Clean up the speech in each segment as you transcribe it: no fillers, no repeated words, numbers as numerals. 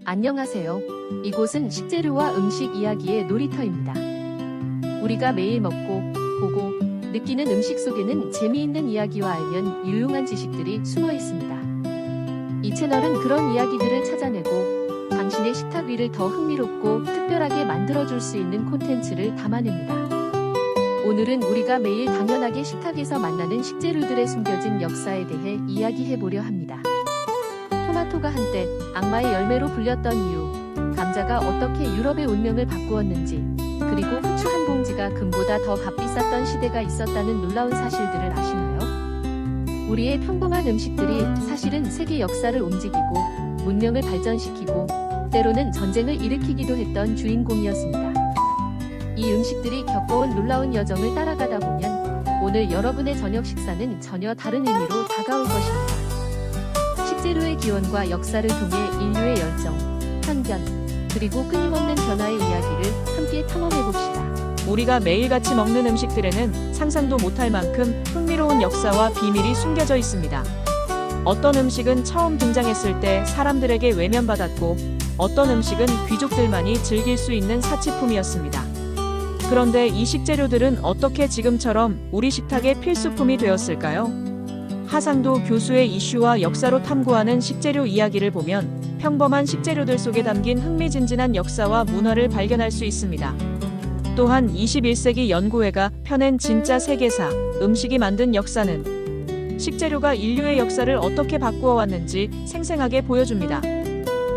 안녕하세요. 이곳은 식재료와 음식 이야기의 놀이터입니다. 우리가 매일 먹고, 보고, 느끼는 음식 속에는 재미있는 이야기와 알면 유용한 지식들이 숨어 있습니다. 이 채널은 그런 이야기들을 찾아내고 당신의 식탁 위를 더 흥미롭고 특별하게 만들어줄 수 있는 콘텐츠를 담아냅니다. 오늘은 우리가 매일 당연하게 식탁에서 만나는 식재료들의 숨겨진 역사에 대해 이야기해보려 합니다. 토마토가 한때 악마의 열매로 불렸던 이유, 감자가 어떻게 유럽의 운명을 바꾸었는지, 그리고 후추 한 봉지가 금보다 더 값비쌌던 시대가 있었다는 놀라운 사실들을 아시나요? 우리의 평범한 음식들이 사실은 세계 역사를 움직이고 문명을 발전시키고 때로는 전쟁을 일으키기도 했던 주인공이었습니다. 이 음식들이 겪어온 놀라운 여정을 따라가다 보면 오늘 여러분의 저녁 식사는 전혀 다른 의미로 다가올 것입니다. 식재료의 기원과 역사를 통해 인류의 열정, 편견, 그리고 끊임없는 변화의 이야기를 함께 탐험해봅시다. 우리가 매일같이 먹는 음식들에는 상상도 못할 만큼 흥미로운 역사와 비밀이 숨겨져 있습니다. 어떤 음식은 처음 등장했을 때 사람들에게 외면받았고, 어떤 음식은 귀족들만이 즐길 수 있는 사치품이었습니다. 그런데 이 식재료들은 어떻게 지금처럼 우리 식탁의 필수품이 되었을까요? 하상도 교수의 이슈와 역사로 탐구하는 식재료 이야기를 보면 평범한 식재료들 속에 담긴 흥미진진한 역사와 문화를 발견할 수 있습니다. 또한 21세기 연구회가 펴낸 진짜 세계사, 음식이 만든 역사는 식재료가 인류의 역사를 어떻게 바꾸어 왔는지 생생하게 보여줍니다.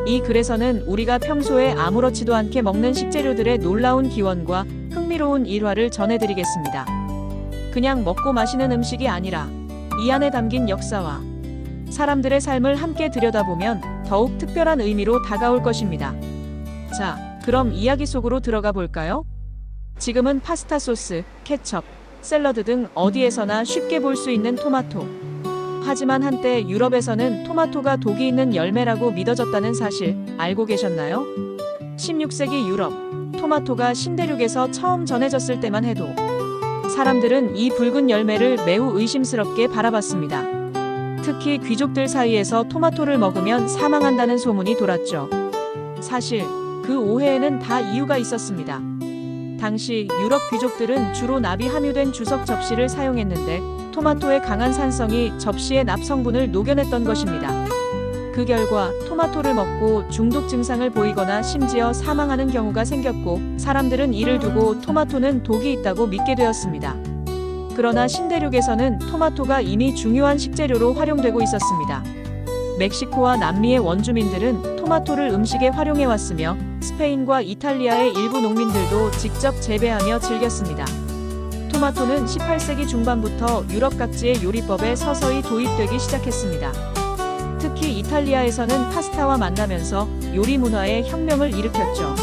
이 글에서는 우리가 평소에 아무렇지도 않게 먹는 식재료들의 놀라운 기원과 흥미로운 일화를 전해드리겠습니다. 그냥 먹고 마시는 음식이 아니라 이 안에 담긴 역사와 사람들의 삶을 함께 들여다보면 더욱 특별한 의미로 다가올 것입니다. 자, 그럼 이야기 속으로 들어가 볼까요? 지금은 파스타 소스, 케첩, 샐러드 등 어디에서나 쉽게 볼 수 있는 토마토. 하지만 한때 유럽에서는 토마토가 독이 있는 열매라고 믿어졌다는 사실 알고 계셨나요? 16세기 유럽, 토마토가 신대륙에서 처음 전해졌을 때만 해도 사람들은 이 붉은 열매를 매우 의심스럽게 바라봤습니다. 특히 귀족들 사이에서 토마토를 먹으면 사망한다는 소문이 돌았죠. 사실 그 오해에는 다 이유가 있었습니다. 당시 유럽 귀족들은 주로 납이 함유된 주석 접시를 사용했는데 토마토의 강한 산성이 접시의 납 성분을 녹여냈던 것입니다. 그 결과 토마토를 먹고 중독 증상을 보이거나 심지어 사망하는 경우가 생겼고, 사람들은 이를 두고 토마토는 독이 있다고 믿게 되었습니다. 그러나 신대륙에서는 토마토가 이미 중요한 식재료로 활용되고 있었습니다. 멕시코와 남미의 원주민들은 토마토를 음식에 활용해왔으며 스페인과 이탈리아의 일부 농민들도 직접 재배하며 즐겼습니다. 토마토는 18세기 중반부터 유럽 각지의 요리법에 서서히 도입되기 시작했습니다. 특히 이탈리아에서는 파스타와 만나면서 요리 문화에 혁명을 일으켰죠.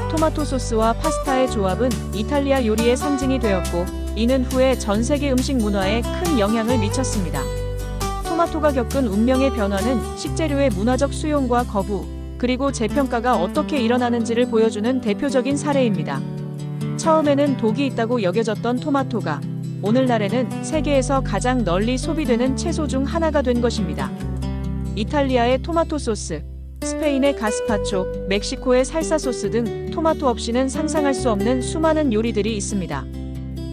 토마토 소스와 파스타의 조합은 이탈리아 요리의 상징이 되었고, 이는 후에 전 세계 음식 문화에 큰 영향을 미쳤습니다. 토마토가 겪은 운명의 변화는 식재료의 문화적 수용과 거부, 그리고 재평가가 어떻게 일어나는지를 보여주는 대표적인 사례입니다. 처음에는 독이 있다고 여겨졌던 토마토가 오늘날에는 세계에서 가장 널리 소비되는 채소 중 하나가 된 것입니다. 이탈리아의 토마토 소스, 스페인의 가스파초, 멕시코의 살사 소스 등 토마토 없이는 상상할 수 없는 수많은 요리들이 있습니다.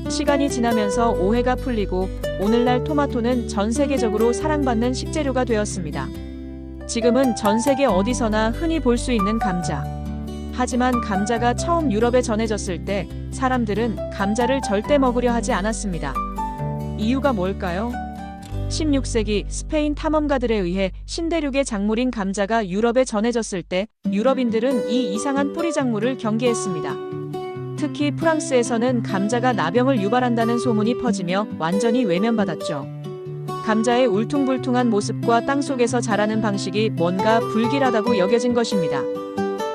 시간이 지나면서 오해가 풀리고 오늘날 토마토는 전 세계적으로 사랑받는 식재료가 되었습니다. 지금은 전 세계 어디서나 흔히 볼 수 있는 감자. 하지만 감자가 처음 유럽에 전해졌을 때 사람들은 감자를 절대 먹으려 하지 않았습니다. 이유가 뭘까요? 16세기 스페인 탐험가들에 의해 신대륙의 작물인 감자가 유럽에 전해졌을 때 유럽인들은 이 이상한 뿌리 작물을 경계했습니다. 특히 프랑스에서는 감자가 나병을 유발한다는 소문이 퍼지며 완전히 외면받았죠. 감자의 울퉁불퉁한 모습과 땅속에서 자라는 방식이 뭔가 불길하다고 여겨진 것입니다.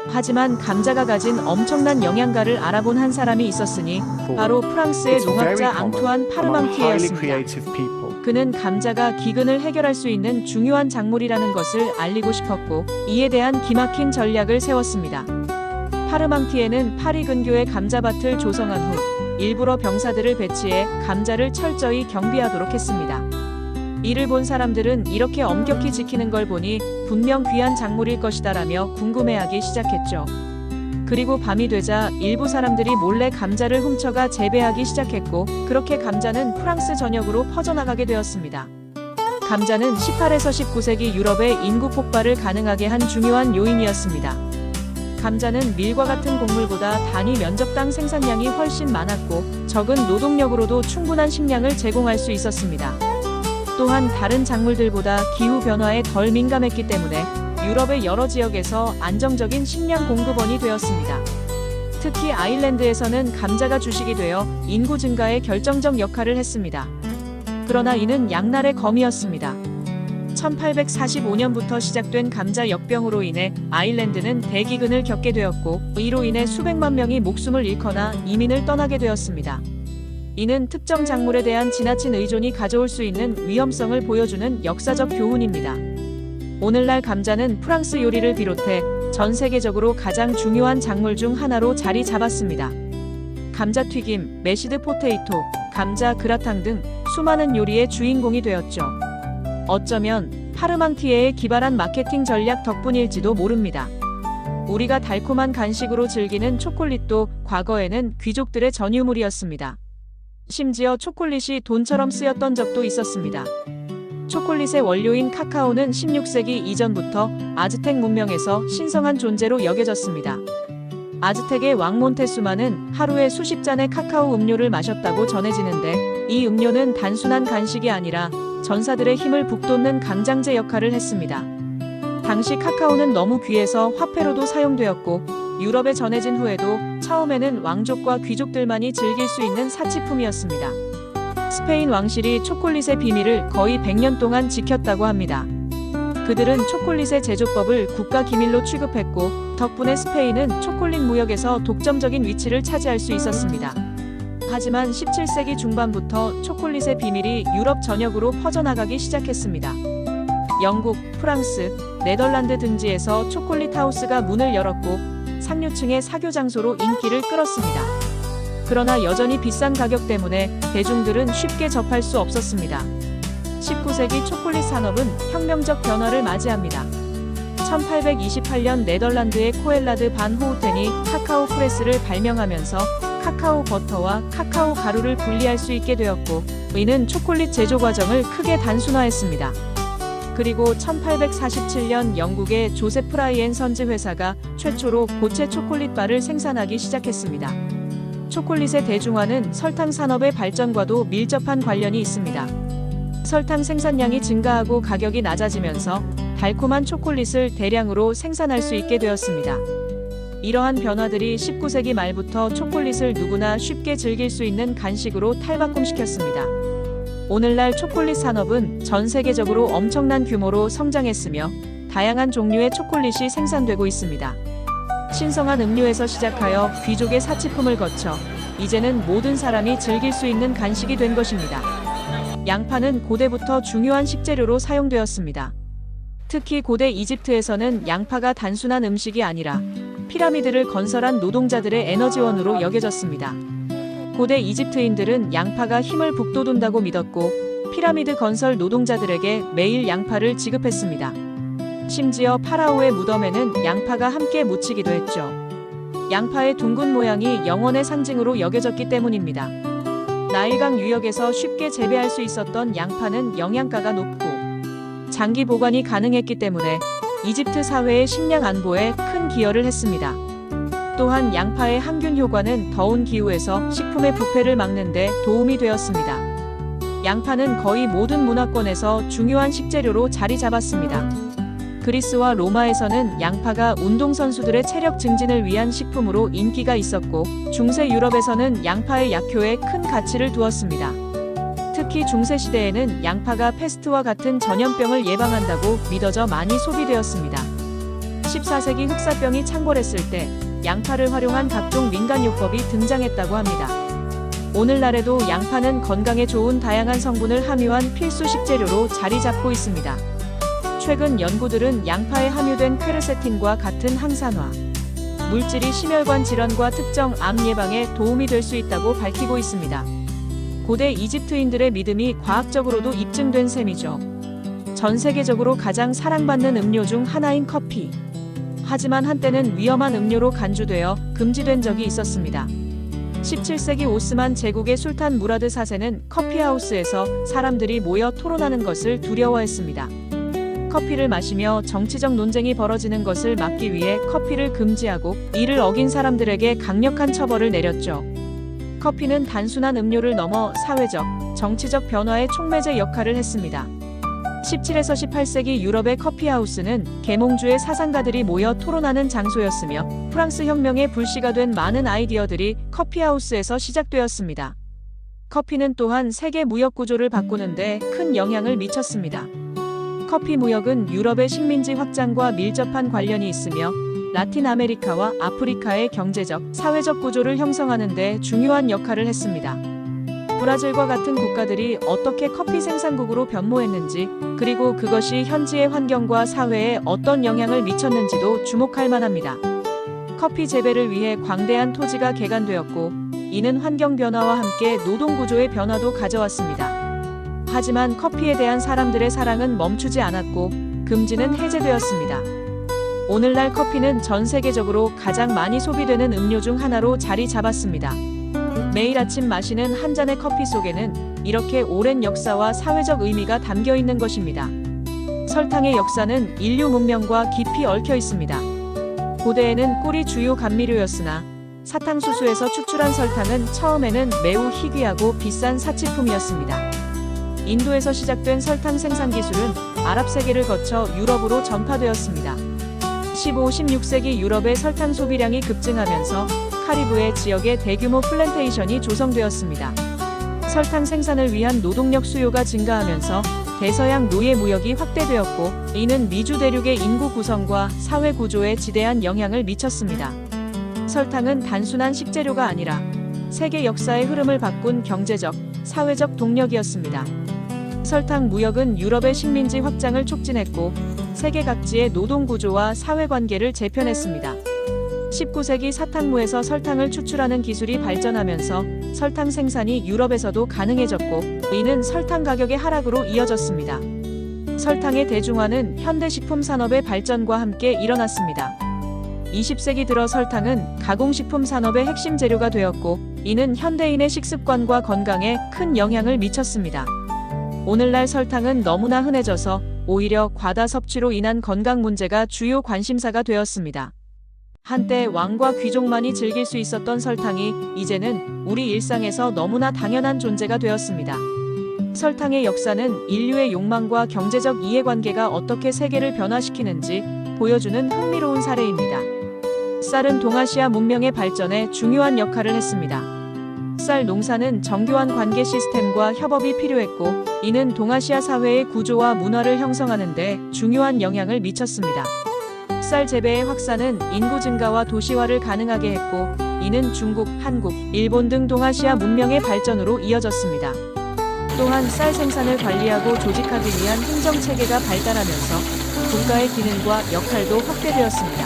하지만 감자가 가진 엄청난 영양가를 알아본 한 사람이 있었으니 바로 프랑스의 농학자 앙투안 파르망티에였습니다. 그는 감자가 기근을 해결할 수 있는 중요한 작물이라는 것을 알리고 싶었고, 이에 대한 기막힌 전략을 세웠습니다. 파르망티에는 파리 근교에 감자밭을 조성한 후 일부러 병사들을 배치해 감자를 철저히 경비하도록 했습니다. 이를 본 사람들은 이렇게 엄격히 지키는 걸 보니 분명 귀한 작물일 것이다라며 궁금해하기 시작했죠. 그리고 밤이 되자 일부 사람들이 몰래 감자를 훔쳐가 재배하기 시작했고, 그렇게 감자는 프랑스 전역으로 퍼져나가게 되었습니다. 감자는 18에서 19세기 유럽의 인구 폭발을 가능하게 한 중요한 요인이었습니다. 감자는 밀과 같은 곡물보다 단위 면적당 생산량이 훨씬 많았고, 적은 노동력으로도 충분한 식량을 제공할 수 있었습니다. 또한 다른 작물들보다 기후 변화에 덜 민감했기 때문에 유럽의 여러 지역에서 안정적인 식량 공급원이 되었습니다. 특히 아일랜드에서는 감자가 주식이 되어 인구 증가에 결정적 역할을 했습니다. 그러나 이는 양날의 검이었습니다. 1845년부터 시작된 감자 역병으로 인해 아일랜드는 대기근을 겪게 되었고, 이로 인해 수백만 명이 목숨을 잃거나 이민을 떠나게 되었습니다. 이는 특정 작물에 대한 지나친 의존이 가져올 수 있는 위험성을 보여주는 역사적 교훈입니다. 오늘날 감자는 프랑스 요리를 비롯해 전 세계적으로 가장 중요한 작물 중 하나로 자리 잡았습니다. 감자튀김, 메시드 포테이토, 감자 그라탕 등 수많은 요리의 주인공이 되었죠. 어쩌면 파르망티에의 기발한 마케팅 전략 덕분일지도 모릅니다. 우리가 달콤한 간식으로 즐기는 초콜릿도 과거에는 귀족들의 전유물이었습니다. 심지어 초콜릿이 돈처럼 쓰였던 적도 있었습니다. 초콜릿의 원료인 카카오는 16세기 이전부터 아즈텍 문명에서 신성한 존재로 여겨졌습니다. 아즈텍의 왕 몬테수마는 하루에 수십 잔의 카카오 음료를 마셨다고 전해지는데, 이 음료는 단순한 간식이 아니라 전사들의 힘을 북돋는 강장제 역할을 했습니다. 당시 카카오는 너무 귀해서 화폐로도 사용되었고, 유럽에 전해진 후에도 처음에는 왕족과 귀족들만이 즐길 수 있는 사치품이었습니다. 스페인 왕실이 초콜릿의 비밀을 거의 100년 동안 지켰다고 합니다. 그들은 초콜릿의 제조법을 국가 기밀로 취급했고, 덕분에 스페인은 초콜릿 무역에서 독점적인 위치를 차지할 수 있었습니다. 하지만 17세기 중반부터 초콜릿의 비밀이 유럽 전역으로 퍼져나가기 시작했습니다. 영국, 프랑스, 네덜란드 등지에서 초콜릿 하우스가 문을 열었고, 상류층의 사교 장소로 인기를 끌었습니다. 그러나 여전히 비싼 가격 때문에 대중들은 쉽게 접할 수 없었습니다. 19세기 초콜릿 산업은 혁명적 변화를 맞이합니다. 1828년 네덜란드의 코엘라드 반 호우텐이 카카오 프레스를 발명하면서 카카오 버터와 카카오 가루를 분리할 수 있게 되었고, 이는 초콜릿 제조 과정을 크게 단순화했습니다. 그리고 1847년 영국의 조셉 프라이 앤 선즈 회사가 최초로 고체 초콜릿 바를 생산하기 시작했습니다. 초콜릿의 대중화는 설탕 산업의 발전과도 밀접한 관련이 있습니다. 설탕 생산량이 증가하고 가격이 낮아지면서 달콤한 초콜릿을 대량으로 생산할 수 있게 되었습니다. 이러한 변화들이 19세기 말부터 초콜릿을 누구나 쉽게 즐길 수 있는 간식으로 탈바꿈시켰습니다. 오늘날 초콜릿 산업은 전 세계적으로 엄청난 규모로 성장했으며, 다양한 종류의 초콜릿이 생산되고 있습니다. 신성한 음료에서 시작하여 귀족의 사치품을 거쳐 이제는 모든 사람이 즐길 수 있는 간식이 된 것입니다. 양파는 고대부터 중요한 식재료로 사용되었습니다. 특히 고대 이집트에서는 양파가 단순한 음식이 아니라 피라미드를 건설한 노동자들의 에너지원으로 여겨졌습니다. 고대 이집트인들은 양파가 힘을 북돋운다고 믿었고, 피라미드 건설 노동자들에게 매일 양파를 지급했습니다. 심지어 파라오의 무덤에는 양파가 함께 묻히기도 했죠. 양파의 둥근 모양이 영원의 상징으로 여겨졌기 때문입니다. 나일강 유역에서 쉽게 재배할 수 있었던 양파는 영양가가 높고 장기 보관이 가능했기 때문에 이집트 사회의 식량 안보에 큰 기여를 했습니다. 또한 양파의 항균 효과는 더운 기후에서 식품의 부패를 막는 데 도움이 되었습니다. 양파는 거의 모든 문화권에서 중요한 식재료로 자리 잡았습니다. 그리스와 로마에서는 양파가 운동선수들의 체력 증진을 위한 식품으로 인기가 있었고, 중세 유럽에서는 양파의 약효에 큰 가치를 두었습니다. 특히 중세시대에는 양파가 패스트와 같은 전염병을 예방한다고 믿어져 많이 소비되었습니다. 14세기 흑사병이 창궐했을 때 양파를 활용한 각종 민간요법이 등장했다고 합니다. 오늘날에도 양파는 건강에 좋은 다양한 성분을 함유한 필수 식재료로 자리 잡고 있습니다. 최근 연구들은 양파에 함유된 퀘르세틴과 같은 항산화 물질이 심혈관 질환과 특정 암 예방에 도움이 될 수 있다고 밝히고 있습니다. 고대 이집트인들의 믿음이 과학적으로도 입증된 셈이죠. 전 세계적으로 가장 사랑받는 음료 중 하나인 커피. 하지만 한때는 위험한 음료로 간주되어 금지된 적이 있었습니다. 17세기 오스만 제국의 술탄 무라드 4세는 커피하우스에서 사람들이 모여 토론하는 것을 두려워했습니다. 커피를 마시며 정치적 논쟁이 벌어지는 것을 막기 위해 커피를 금지하고 이를 어긴 사람들에게 강력한 처벌을 내렸죠. 커피는 단순한 음료를 넘어 사회적, 정치적 변화의 촉매제 역할을 했습니다. 17에서 18세기 유럽의 커피하우스는 계몽주의 사상가들이 모여 토론하는 장소였으며 프랑스 혁명의 불씨가 된 많은 아이디어들이 커피하우스에서 시작되었습니다. 커피는 또한 세계 무역 구조를 바꾸는 데 큰 영향을 미쳤습니다. 커피 무역은 유럽의 식민지 확장과 밀접한 관련이 있으며 라틴 아메리카와 아프리카의 경제적, 사회적 구조를 형성하는 데 중요한 역할을 했습니다. 브라질과 같은 국가들이 어떻게 커피 생산국으로 변모했는지, 그리고 그것이 현지의 환경과 사회에 어떤 영향을 미쳤는지도 주목할 만합니다. 커피 재배를 위해 광대한 토지가 개간되었고, 이는 환경 변화와 함께 노동 구조의 변화도 가져왔습니다. 하지만 커피에 대한 사람들의 사랑은 멈추지 않았고, 금지는 해제되었습니다. 오늘날 커피는 전 세계적으로 가장 많이 소비되는 음료 중 하나로 자리 잡았습니다. 매일 아침 마시는 한 잔의 커피 속에는 이렇게 오랜 역사와 사회적 의미가 담겨 있는 것입니다. 설탕의 역사는 인류 문명과 깊이 얽혀 있습니다. 고대에는 꿀이 주요 감미료였으나 사탕수수에서 추출한 설탕은 처음에는 매우 희귀하고 비싼 사치품이었습니다. 인도에서 시작된 설탕 생산 기술은 아랍 세계를 거쳐 유럽으로 전파되었습니다. 15, 16세기 유럽의 설탕 소비량이 급증하면서 카리브해 지역에 대규모 플랜테이션이 조성되었습니다. 설탕 생산을 위한 노동력 수요가 증가하면서 대서양 노예 무역이 확대되었고, 이는 미주 대륙의 인구 구성과 사회 구조에 지대한 영향을 미쳤습니다. 설탕은 단순한 식재료가 아니라 세계 역사의 흐름을 바꾼 경제적, 사회적 동력이었습니다. 설탕 무역은 유럽의 식민지 확장을 촉진했고, 세계 각지의 노동 구조와 사회 관계를 재편했습니다. 19세기 사탕무에서 설탕을 추출하는 기술이 발전하면서 설탕 생산이 유럽에서도 가능해졌고, 이는 설탕 가격의 하락으로 이어졌습니다. 설탕의 대중화는 현대식품 산업의 발전과 함께 일어났습니다. 20세기 들어 설탕은 가공식품 산업의 핵심 재료가 되었고, 이는 현대인의 식습관과 건강에 큰 영향을 미쳤습니다. 오늘날 설탕은 너무나 흔해져서 오히려 과다 섭취로 인한 건강 문제가 주요 관심사가 되었습니다. 한때 왕과 귀족만이 즐길 수 있었던 설탕이 이제는 우리 일상에서 너무나 당연한 존재가 되었습니다. 설탕의 역사는 인류의 욕망과 경제적 이해관계가 어떻게 세계를 변화시키는지 보여주는 흥미로운 사례입니다. 쌀은 동아시아 문명의 발전에 중요한 역할을 했습니다. 쌀 농사는 정교한 관계 시스템과 협업이 필요했고, 이는 동아시아 사회의 구조와 문화를 형성하는 데 중요한 영향을 미쳤습니다. 쌀 재배의 확산은 인구 증가와 도시화를 가능하게 했고, 이는 중국, 한국, 일본 등 동아시아 문명의 발전으로 이어졌습니다. 또한 쌀 생산을 관리하고 조직하기 위한 행정체계가 발달하면서 국가의 기능과 역할도 확대되었습니다.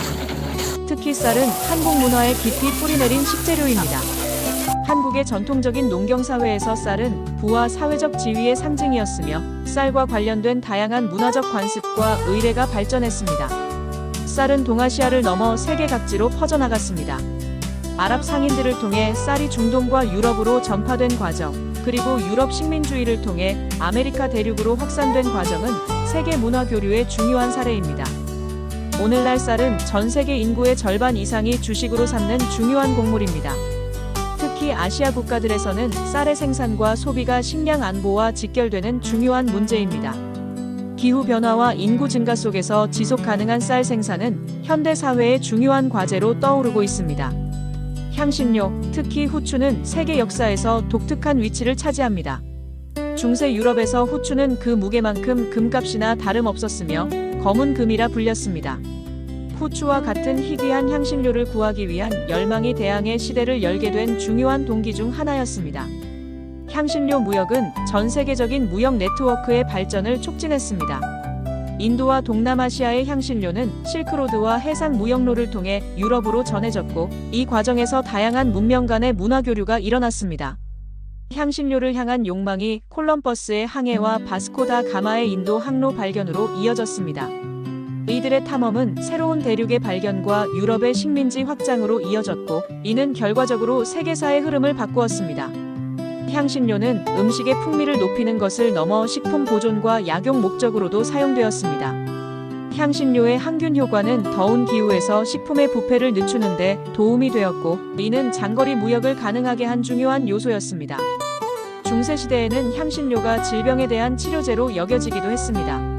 특히 쌀은 한국 문화에 깊이 뿌리내린 식재료입니다. 한국의 전통적인 농경사회에서 쌀은 부와 사회적 지위의 상징이었으며, 쌀과 관련된 다양한 문화적 관습과 의례가 발전했습니다. 쌀은 동아시아를 넘어 세계 각지로 퍼져나갔습니다. 아랍 상인들을 통해 쌀이 중동과 유럽으로 전파된 과정, 그리고 유럽 식민주의를 통해 아메리카 대륙으로 확산된 과정은 세계 문화 교류의 중요한 사례입니다. 오늘날 쌀은 전 세계 인구의 절반 이상이 주식으로 삼는 중요한 곡물입니다. 특히 아시아 국가들에서는 쌀의 생산과 소비가 식량 안보와 직결되는 중요한 문제입니다. 기후변화와 인구 증가 속에서 지속 가능한 쌀 생산은 현대 사회의 중요한 과제로 떠오르고 있습니다. 향신료, 특히 후추는 세계 역사에서 독특한 위치를 차지합니다. 중세 유럽에서 후추는 그 무게만큼 금값이나 다름없었으며 검은 금이라 불렸습니다. 후추와 같은 희귀한 향신료를 구하기 위한 열망이 대항해 시대를 열게 된 중요한 동기 중 하나였습니다. 향신료 무역은 전 세계적인 무역 네트워크의 발전을 촉진했습니다. 인도와 동남아시아의 향신료는 실크로드와 해상 무역로를 통해 유럽으로 전해졌고, 이 과정에서 다양한 문명 간의 문화 교류가 일어났습니다. 향신료를 향한 욕망이 콜럼버스의 항해와 바스코다 가마의 인도 항로 발견으로 이어졌습니다. 이들의 탐험은 새로운 대륙의 발견과 유럽의 식민지 확장으로 이어졌고, 이는 결과적으로 세계사의 흐름을 바꾸었습니다. 향신료는 음식의 풍미를 높이는 것을 넘어 식품 보존과 약용 목적으로도 사용되었습니다. 향신료의 항균 효과는 더운 기후에서 식품의 부패를 늦추는 데 도움이 되었고, 이는 장거리 무역을 가능하게 한 중요한 요소였습니다. 중세시대에는 향신료가 질병에 대한 치료제로 여겨지기도 했습니다.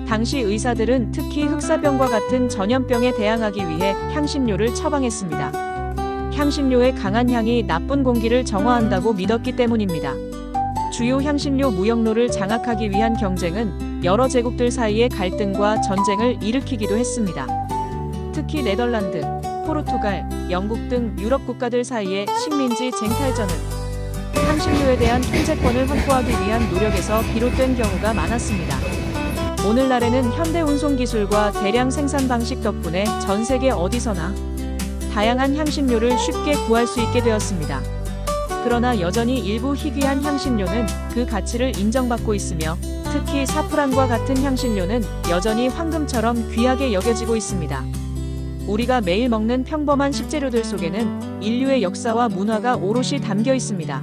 당시 의사들은 특히 흑사병과 같은 전염병에 대항하기 위해 향신료를 처방했습니다. 향신료의 강한 향이 나쁜 공기를 정화한다고 믿었기 때문입니다. 주요 향신료 무역로를 장악하기 위한 경쟁은 여러 제국들 사이의 갈등과 전쟁을 일으키기도 했습니다. 특히 네덜란드, 포르투갈, 영국 등 유럽 국가들 사이의 식민지 쟁탈전은 향신료에 대한 통제권을 확보하기 위한 노력에서 비롯된 경우가 많았습니다. 오늘날에는 현대 운송 기술과 대량 생산 방식 덕분에 전 세계 어디서나 다양한 향신료를 쉽게 구할 수 있게 되었습니다. 그러나 여전히 일부 희귀한 향신료는 그 가치를 인정받고 있으며, 특히 사프란과 같은 향신료는 여전히 황금처럼 귀하게 여겨지고 있습니다. 우리가 매일 먹는 평범한 식재료들 속에는 인류의 역사와 문화가 오롯이 담겨 있습니다.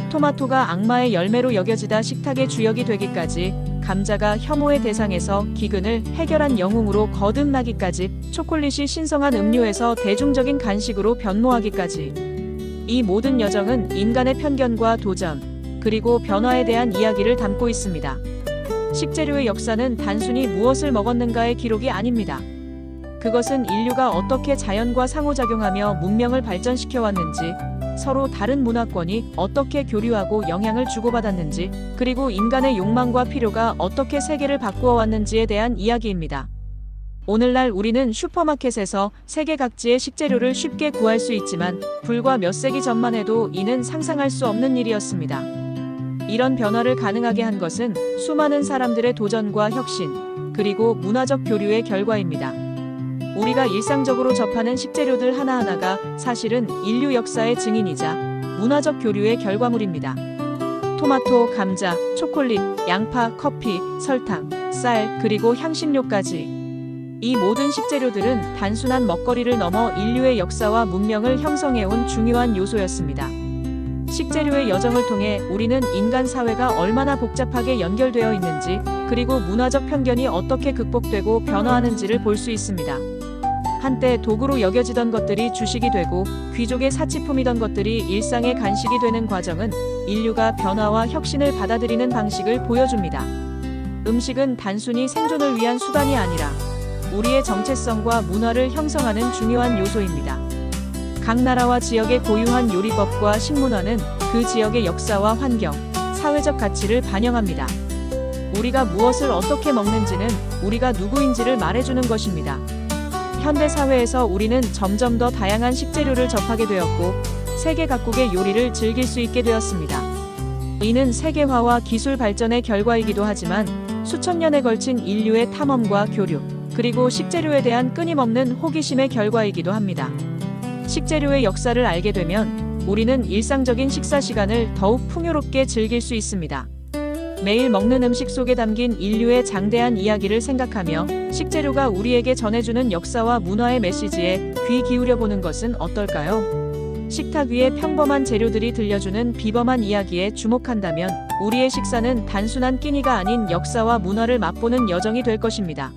토마토가 악마의 열매로 여겨지다 식탁의 주역이 되기까지, 감자가 혐오의 대상에서 기근을 해결한 영웅으로 거듭나기까지, 초콜릿이 신성한 음료에서 대중적인 간식으로 변모하기까지, 이 모든 여정은 인간의 편견과 도전, 그리고 변화에 대한 이야기를 담고 있습니다. 식재료의 역사는 단순히 무엇을 먹었는가의 기록이 아닙니다. 그것은 인류가 어떻게 자연과 상호작용하며 문명을 발전시켜 왔는지, 서로 다른 문화권이 어떻게 교류하고 영향을 주고받았는지, 그리고 인간의 욕망과 필요가 어떻게 세계를 바꾸어 왔는지에 대한 이야기입니다. 오늘날 우리는 슈퍼마켓에서 세계 각지의 식재료를 쉽게 구할 수 있지만, 불과 몇 세기 전만 해도 이는 상상할 수 없는 일이었습니다. 이런 변화를 가능하게 한 것은 수많은 사람들의 도전과 혁신, 그리고 문화적 교류의 결과입니다. 우리가 일상적으로 접하는 식재료들 하나하나가 사실은 인류 역사의 증인이자 문화적 교류의 결과물입니다. 토마토, 감자, 초콜릿, 양파, 커피, 설탕, 쌀, 그리고 향신료까지. 이 모든 식재료들은 단순한 먹거리를 넘어 인류의 역사와 문명을 형성해온 중요한 요소였습니다. 식재료의 여정을 통해 우리는 인간 사회가 얼마나 복잡하게 연결되어 있는지, 그리고 문화적 편견이 어떻게 극복되고 변화하는지를 볼 수 있습니다. 한때 도구로 여겨지던 것들이 주식이 되고, 귀족의 사치품이던 것들이 일상의 간식이 되는 과정은 인류가 변화와 혁신을 받아들이는 방식을 보여줍니다. 음식은 단순히 생존을 위한 수단이 아니라 우리의 정체성과 문화를 형성하는 중요한 요소입니다. 각 나라와 지역의 고유한 요리법과 식문화는 그 지역의 역사와 환경, 사회적 가치를 반영합니다. 우리가 무엇을 어떻게 먹는지는 우리가 누구인지를 말해주는 것입니다. 현대 사회에서 우리는 점점 더 다양한 식재료를 접하게 되었고, 세계 각국의 요리를 즐길 수 있게 되었습니다. 이는 세계화와 기술 발전의 결과이기도 하지만, 수천 년에 걸친 인류의 탐험과 교류, 그리고 식재료에 대한 끊임없는 호기심의 결과이기도 합니다. 식재료의 역사를 알게 되면 우리는 일상적인 식사 시간을 더욱 풍요롭게 즐길 수 있습니다. 매일 먹는 음식 속에 담긴 인류의 장대한 이야기를 생각하며 식재료가 우리에게 전해주는 역사와 문화의 메시지에 귀 기울여 보는 것은 어떨까요? 식탁 위에 평범한 재료들이 들려주는 비범한 이야기에 주목한다면 우리의 식사는 단순한 끼니가 아닌 역사와 문화를 맛보는 여정이 될 것입니다.